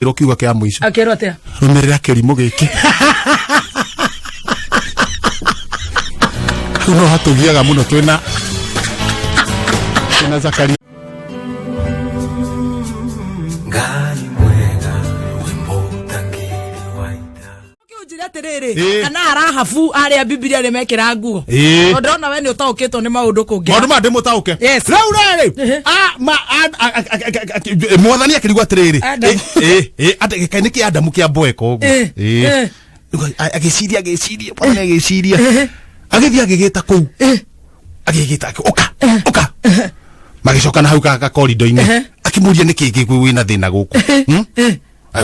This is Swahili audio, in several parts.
Kiuga kia muico. Akerwa atia. Rumirira kirimo giki. No hatugiaga muno twina Zakari. Ngai mwega wimbo tangiri waita. Kiujira terere kana arahafu aria Biblia remekera nguo. Ndona we ni utaukitwo ni maundu kungi. Maundu ma ndimutauke. Rau rari. Mwathani akirigwa terere. Ate kaini ki Adamu kia boeko uguo. Agiciria bwana agiciria. Agithia agigita ku. Agigita oka. Magicoka na hau ka corridor-ini akimuria niki wina thina guku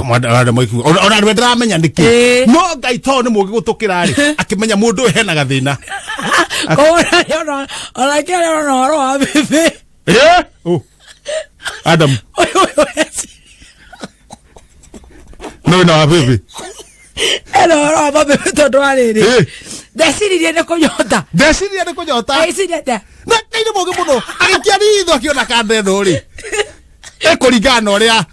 mwada moiku ona ndra menya niki no Ngai to ni mugi gutukira ri akimenya mundu hena gathina ona kile ona ro abebe Adam no abebe ero abebe to dwaliri Decidi de konyota. Na kaine moge muno. Akiaritho akiona kandendo ri. Ekorigana oria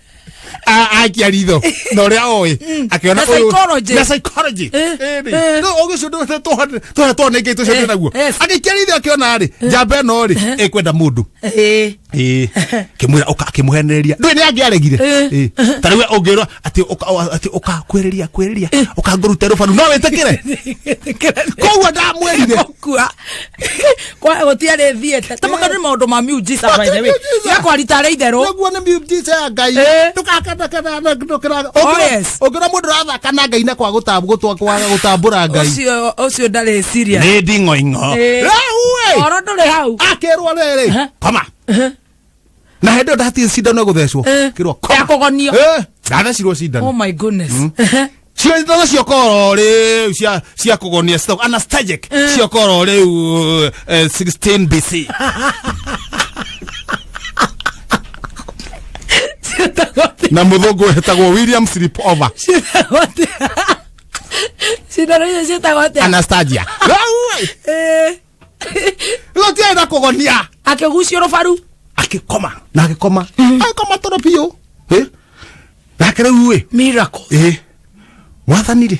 akiaritho. No ria oi. Akiona psychology. No ogicundo to negete cyo naguo. Akiaritho akiona ri. Jambe no ri. Ekwenda mundu. Kimwira akimuhenereria. Ndwe ni angiaregire. Tariwe ogero ati oka kwereria. Oka ngurute rufaru no wetekire. Kwa ndamwerire. Kwa gotiare thiete. Tamakana maundu ma mujiza by the way. Yakwa ritare itherũ. Naguo ni mujiza ya Ngai. Tukakana ndokera. Ogero mundu rathaka na Ngai na kwa gutambura Ngai. Ucio ndare serious. Ni ndingoingo. Oro ndore hau. Akerwa rere. Koma. Na hendo ndati cindano guthecwo. Kirwa. Ya kugonio. Ndathecirwo cindano. Oh my goodness. Cio ciokoro ri cia kugonia stock anesthetic ciokoro ri 16 BC. Na muthungu hetagwo William Sleepover. Cindano cietagwo Anastasia. Lotia na kugonia. Akigucio rufaru. Akikoma. Akoma toro pio. Nakere uwe. Miracle. Mwathani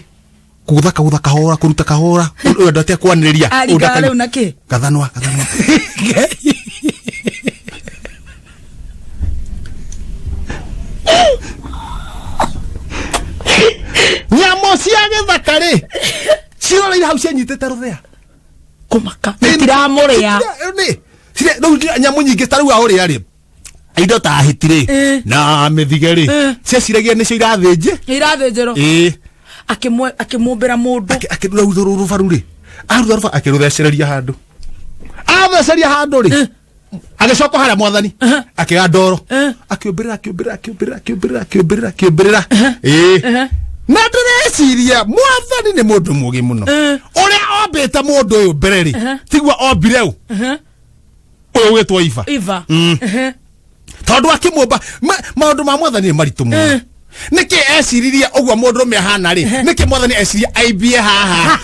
kugutha kahora kuruta kahora ndate kwaniriria udakale unake kathanwa nyamo cia githakari cirora ira hau cianyitete ruthea kumaka ndiramuria ni cire no nyamo nyingi taru a uria ri indo ta hitire na mithigeri ciaciragia nicio irathinjero akimumbira mundu akirura rufaru ri akiruthecereria handu ri agicoka haria Mwathani akioya ndoro akiumbirira na ndireciria Mwathani ni mundu mugi muno uria ombite mundu uyu mbere ri tigwa ombire u uyu witwo Iva tondu akimumba maundu ma Mwathani ni maritu muno niki eciriria ogwa mundu me hana ri niki Mwathani eciria aibie haha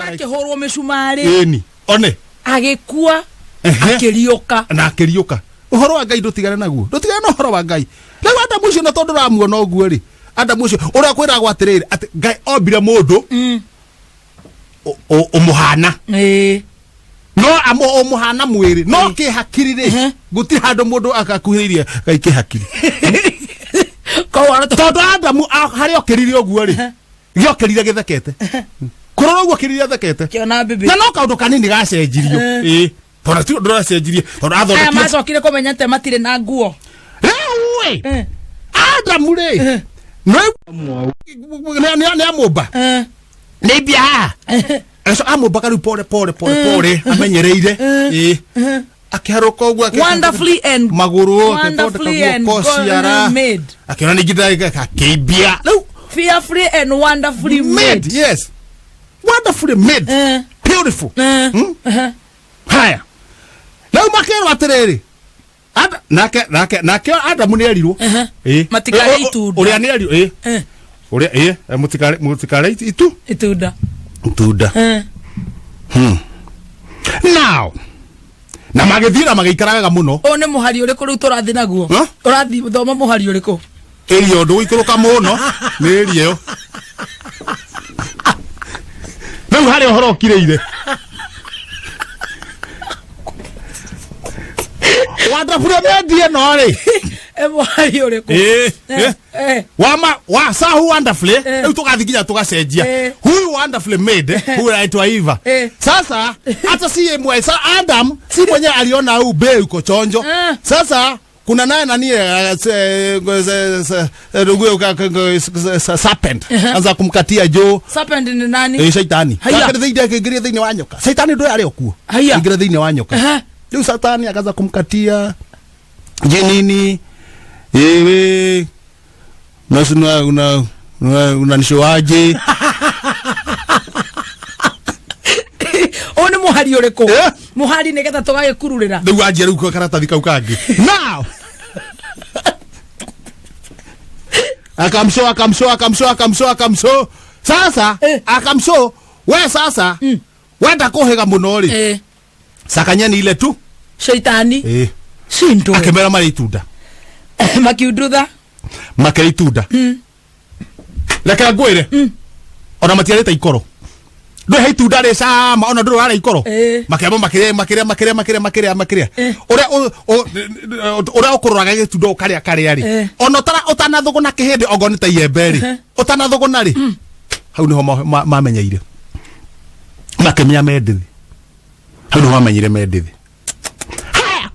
akihorwo micumari one agikua akiriuka uhoro wa Ngai ndutigane naguo ndutigane na uhoro wa Ngai na Adamu ucio na tondu ramuona uguo ri Adamu ucio uria kwiragwo atiriri ati Ngai ombire mundu umuhana no umuhana mwiri no kihakiri ri guti handu mundu akakuhiriria Ngai kihakiri kwa tondu Adamu haria okiririe uguo ri giokirire githekete kurora uguo kiririe thekete kiona bibi na no kaundu kanini gacenjirio tondu ti ndora cenjirie tondu athondekire macokire kumenyete matire na nguo Adamu ri no ni amumba ni bia eso amumba karu pole amenyereire akiharuka uguo wonderfully and maguru kosiara akiona ni githai akibia fearfully and wonderfully made. Yes, wonderfully made. Beautiful. Haya na makero atiriri nake Adamu ni erirwo matikari itundu uria ni erirwo uria mutikare itunda now na magithira magikara wega muno o ne muhari uriku riu turathi naguo urathi thoma muhari uriku erio ndu ikuruka muno ni erio riu hari ohoro kireire wonderful medie no ri muhari uriku wa sahu wonderfully riu tugathikinya tugacenjia huyu wonderfully made huyu aitwa Eva sasa hata si yemwe Adam si mwenye aliona au be uko chonjo sasa kuna naye nani serpent anza kumkatia jo serpent ni nani shaitani akere thinde akigiria thine wa nyoka shaitani ndo yari okuo akigiria thine wa nyoka ndio satani akaanza kumkatia je nini ewe unanishoaje one muhari uriku muhari nigetha tugagikururira ndu wanjia riu karatathi kau kangi now akamsho sasa akamsho we sasa wenda kuhiga muno ri sakanyani ile tu shaitani shindo akemera mari itunda makiudrutha makere itunda leka ngwire ona matiareta ikoro ndo he itunda ri sama ona nduru ara ikoro makemo makiria ora okururaga gitunda ukaria ri ona utana thuguna kihindi ogoni ta yembe ri utana thuguna ri hau niho mamenyeire makemya mendithi hau niho mamenyire mendithi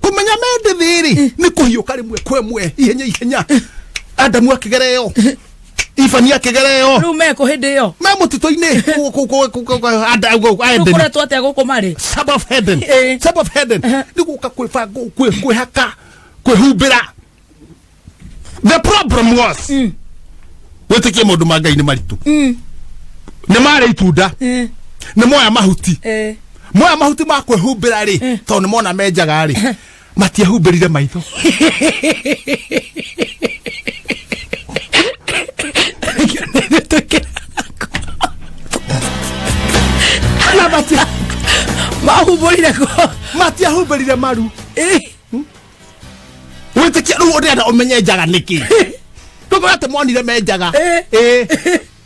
kumenya mendithi ri ni kuhiuka rimwe kwemwe ihenya Adamu akigereo Ifania kigereo rume ko hindi yo me mutito-ini kukoretwo atia guku mari sub of heaven ni guka kwihaka kwihumbira. The problem was wetikie maundu ma Ngai ni maritu ni mari itunda ni moya mahuti ma kwihumbira ri to ni mona menjaga ri matiahumbirire maitho Matia huberire maru wetikia ru odenda omenye njaga niki tuko ate monire menjaga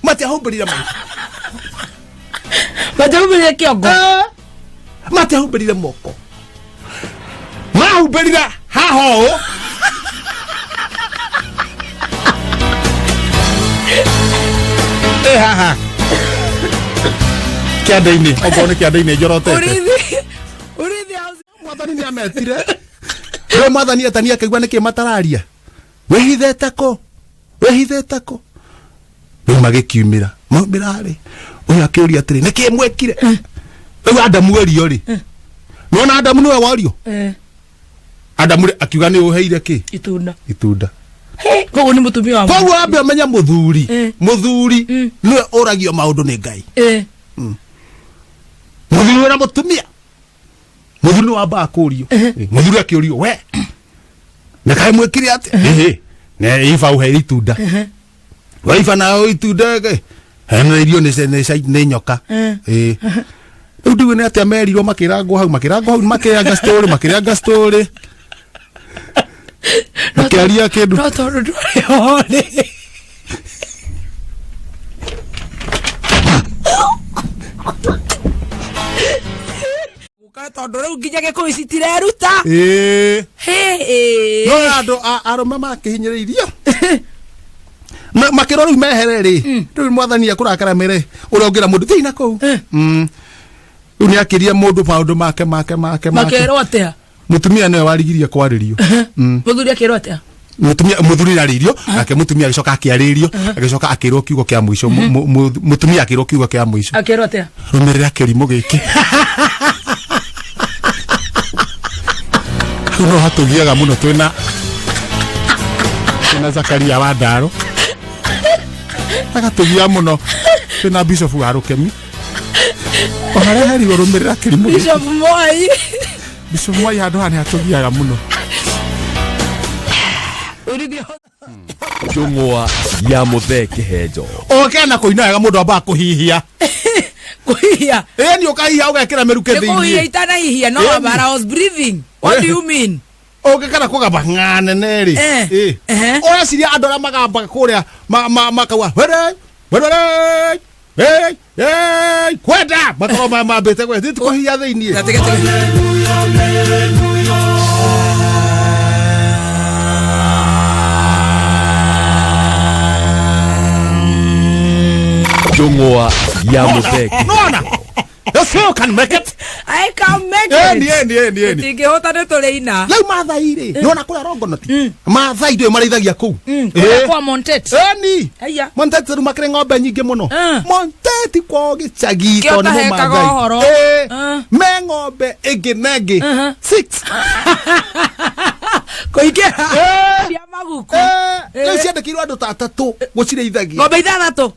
matia huberire maru matia huberire kiongo matia huberire moko mahuberire haho haha kiadaini ogone kiadaini jorotete urithi mwathani ni ametire ndo mwathani atania kaigwa niki matararia wehithetako ndo magikiumira maumira-ri uyu akiuria atiri niki mwekire uyu Adamu erio ri nona Adamu niwe wario Adamu akiuga ni uheire ki itunda koguo ni mutumia wa koguo ambe amenya muthuri niwe uragio maundu ni Ngai muthuri na mutumia muthuri wa ba kurio muthuri akiurio we na kai mwekire ati ne Iva uheire itunda wa Iva na itunda ke hena irio ni nyoka ndu ne ati ameriro makirangwo hau makiranga story makiaria kindu no tondu ndore tondu riu nginya gikui citireruta no andu arume makihinyiririo makiro riu mehere ri riu mwathani akurakara mere uria ungira mundu thina kou riu ni akiria mundu maundu make makero atia mutumia niwe warigiria kwaririo muthuri akero atia muthuri aririo ake mutumia agicoka akiaririo agicoka akirwo kiugo kia mwisho mutumia akirwo kiugo kia mwisho akero atia rumirira kirimo giki no hatugiaga muno twina Zakaria wa Ndaro agatugia muno twina Bishop wa Rukemi ona heri rumirira kirimo giki Bishop Mwai handu hani hatugiaga muno Jungwa ya mutheki hejo. Okena kuinaga mundu amba kuhihia. Kuhihia. Ni ukahihia ugekira meruke thiini. Kuhihia itana hihia no but I was breathing. What do you mean? Okekana kugamba ngane neri. Ora siria andu ara magamba kuria makawa. Were. Hey, kwenda. Makoro mambete kwe. Thitu kuhihia thiini. Jungwa ya mutheki. Nona. You can make it. I can make it. Ni. Tingihota ne tureina. Lau Maathai ri. Nona kula Rongonoti. Maathai ndio maraithagia kuu. Kwa Montet. Ni. Aya. Montet ru makire ng'ombe nyingi muno. Montet kwa gicagi to ni Maathai. Me ng'ombe ingi 6. Koikera. Ya maguku. Ciandikirwo andu ta 3 gucireithagia. Ng'ombe 6.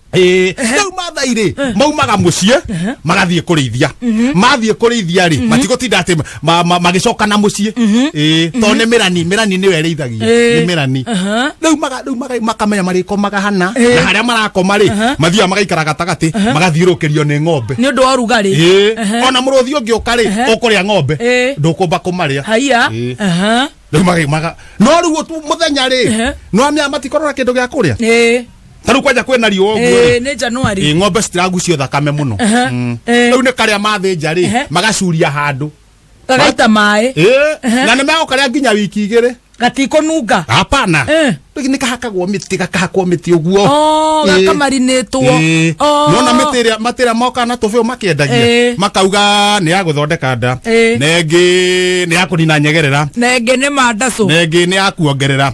Lau Maathai ri maumaga mucie magathie kurithia. Mathie kurithia ri matigutinda ati magicoka na mucie. To ni mirani ni wereithagia. Ni mirani. Lau makamenya mariko magahana na haria marakoma ri mathia magaikara gatagati magathiurukirio ni ng'ombe. Ni undu wa rugari. Ona muruthi ungiuka ri ukuria ng'ombe ndukumba kumaria. Haya. No riu muthenya ri no amia matikorora kindu gia kuria. Taru kwaja kwena rio ogwo ni January ng'ombe citiragucio thakame muno. Riu ni karia mathinja ri magacuria handu gagaita mai na ni megokaria nginya wiki 2 gatikununga. Hapana. Ni kahakagwo miti uguo. Gakamarinetwo. Nona matira moka na tofeo makiendagia makauga ni ya guthondeka nda, nengi ni ya kunina nyegerera, nengi ni mandacu, nengi ni ya kuongerera.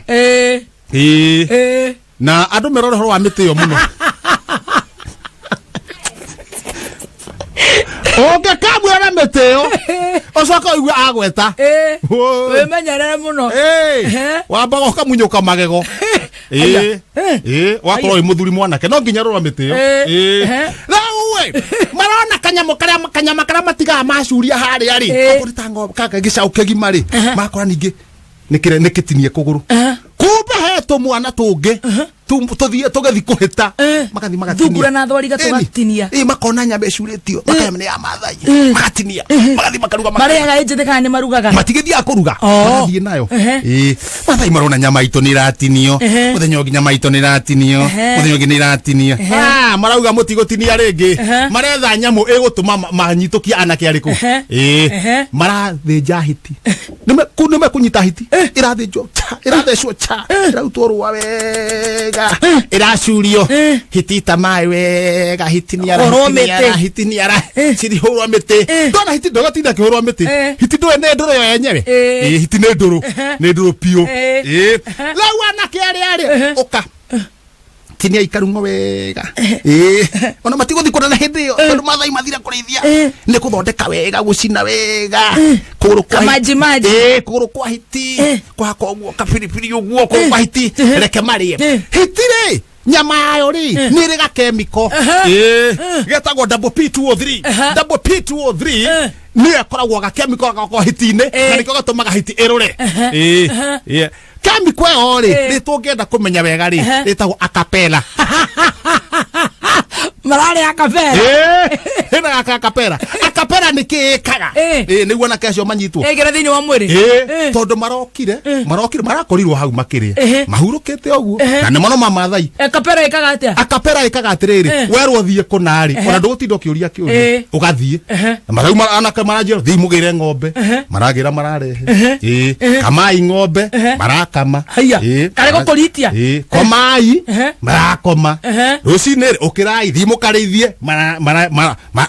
Na andu merore horo wa miti yo muno. Oge kamwera miti yo osoka igwe agweta we menyerere muno wamba goka munyuka magego wakorwo muthuri mwanake no nginya rora miti yo we marona kanyama karia matiga macuria haria ri okorita ng'ombe kaka gicauke gimari makora ningi nikitinie kuguru kumbe heto mwana tungi tuthie tugethi kuhita magathi magatinia thungura na thwari gatugatinia makona nyambe curitio makamene ya Maathai magatinia magathi makaruga mariaga ejete kana ni marugaga matigithia kuruga magathie nayo Maathai marona nyama ito ni ratinio muthenya nginya maito ni ratinio muthenya nginya ni ratinio marauga mutigutinia ringi maretha nyamu igutuma manyitukia anake ariku marathinja hiti nime kunyita hiti irathinjwo irathecwo cha irauto ruwa wega iracurio hitita mai wega hitiniara ciri hurwa miti ndona hiti ndogatinda kihurwa miti hiti ndo ne ndoro yo yenyewe hiti ne ndoro pio lau anake ari oka tinia ikarungo wega ona matiguthi kuna hindi yo tondu Maathai mathira kurithia ni kuthondeka wega gucina wega kuguru kwa maji kuguru kwa hiti kwa koguo kapiripiri uguo kwa hiti reke marie hiti ri nyama yayo ri ni ri ga chemical getagwo double P2O3 ni ekoragwo ga chemical ga hiti-ini na nikyo gatumaga hiti irure chemical yo ri tungienda kumenya wega ri ritagwo acapella marare akapera hena akapera ni kikaga niguo na kesho manyitwo egera thini wa mwiri tondu marokire marakorirwo hau makiri mahurukite oguo na ni mono Maathai akapera ikaga atia akapera ikaga atiriri werwo thie kunari ona ndugutinda kiuria ugathie marau anake maranjira thii mugire ng'ombe maragira mararehe kamai ng'ombe marakama kare gukuritia komai marakoma rucini ukirai thii mukarithie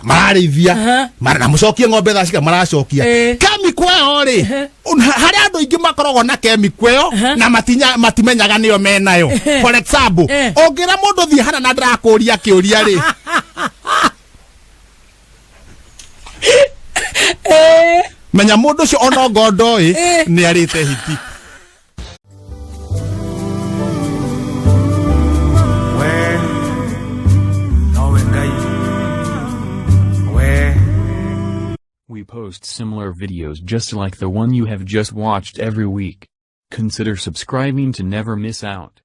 mararithia na mucokie ng'ombe thacika maracokia chemical yo ri hari andu ingi makoragwo na chemical yo na matimenyaga niyo menayo for example ongira mundu thie hana na ndirakuria kiuria ri menya mundu cio ona ngondo ni arite hiti We post similar videos just like the one you have just watched every week. Consider subscribing to never miss out.